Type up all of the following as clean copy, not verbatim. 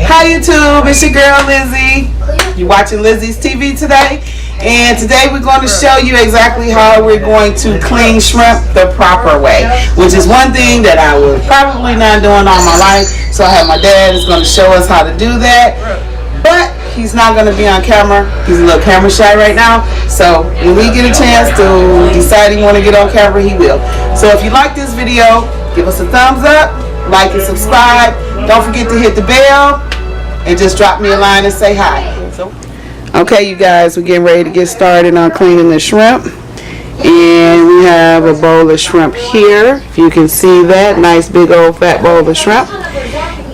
Hi YouTube, it's your girl Lizzy. You're watching Lizzy's TV today, and today we're going to show you exactly how we're going to clean shrimp the proper way, which is one thing that I was probably not doing all my life. So I have my dad is going to show us how to do that, but he's not going to be on camera. He's a little camera shy right now, so when we get a chance to decide he want to get on camera, he will. So if you like this video, give us a thumbs up, like and subscribe. Don't forget to hit the bell and just drop me a line and say hi. Okay, you guys, we're getting ready to get started on cleaning the shrimp. And we have a bowl of shrimp here. If you can see that, nice big old fat bowl of shrimp.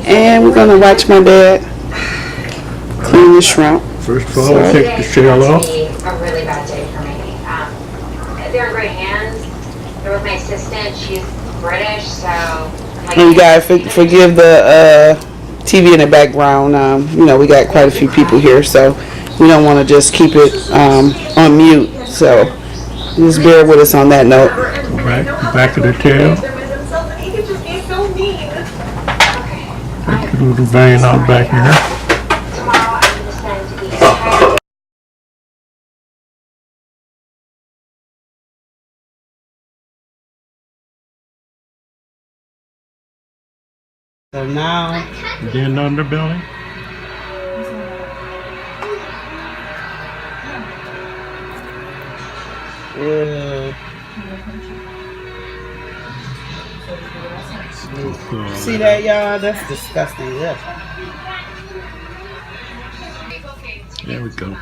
And we're going to watch my dad clean the shrimp. First of all, take the shell off. A really bad day for me. They're in great hands. They're with my assistant. She's British, so... And you guys forgive the TV in the background. You know, we got quite a few people here, so we don't want to just keep it on mute. So just bear with us on that note. Right, back of the tail. Take the little vein out back here. So now, Then underbelly. see that, y'all? That's disgusting. Yeah. There we go.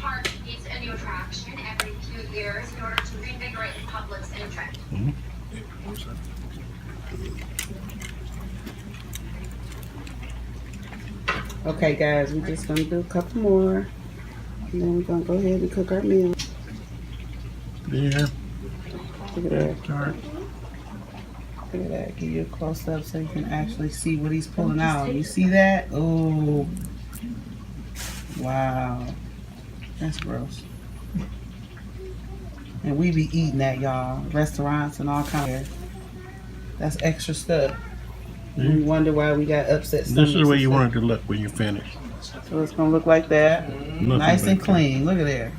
Park needs a new attraction every 2 years in order to reinvigorate the public's interest. Okay, guys, we're just gonna do a couple more, and then we're gonna go ahead and cook our meal. There. Look at that. Start. Look at that. Give you a close up so you can actually see what he's pulling out. You see that? Oh, wow, that's gross. And we be eating that, y'all. Restaurants and all kinds. That's extra stuff. We wonder why we got upset stomachs. This is the way you want it to look when you finish. So it's gonna look like that. Nothing Nice and like clean. Look at there.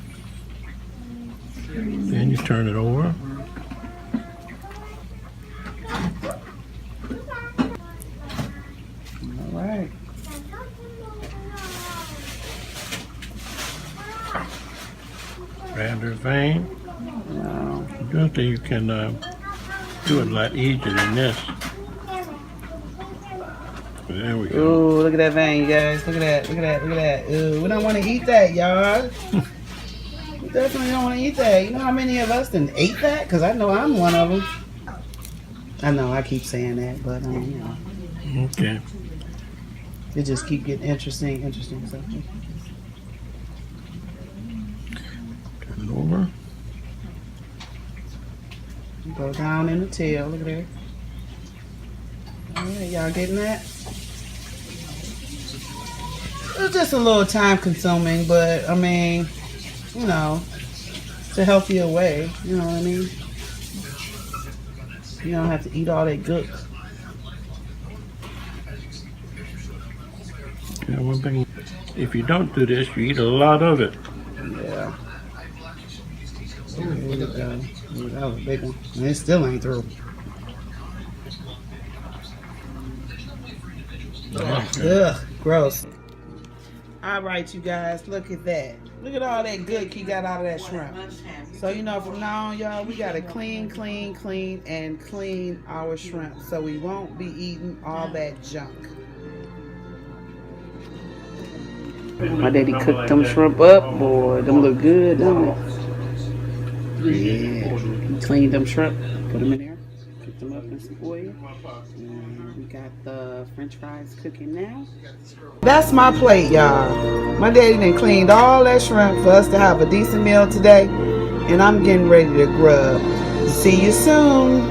Then you turn it over. All right. Grab their vein. Wow. I don't think you can do it a lot easier than this. There we go. Ooh, look at that vein, you guys. Look at that. Look at that. Look at that. Ooh, we don't want to eat that, y'all. We definitely don't want to eat that. You know how many of us done ate that? Because I know I'm one of them. I know I keep saying that, but you know. Okay. It just keep getting interesting. So. Turn it over. Go down in the tail. Look at there. All right, y'all getting that? It's just a little time consuming, but I mean, you know, it's a healthier way. You know what I mean? You don't have to eat all that gook. Yeah, one thing, if you don't do this, you eat a lot of it. Yeah. Ooh, here we go. Ooh, that was a big one. And it still ain't through. Ugh, gross. All right, you guys, look at that. Look at all that good he got out of that shrimp. So, you know, from now on, y'all, we got to clean, and clean our shrimp so we won't be eating all that junk. My daddy cooked them shrimp up, boy. Them look good, don't it? Yeah. He cleaned them shrimp, put them in there, cooked them up in some oil. And we got the French fries cooking now. That's my plate, y'all. My daddy done cleaned all that shrimp for us to have a decent meal today. And I'm getting ready to grub. See you soon.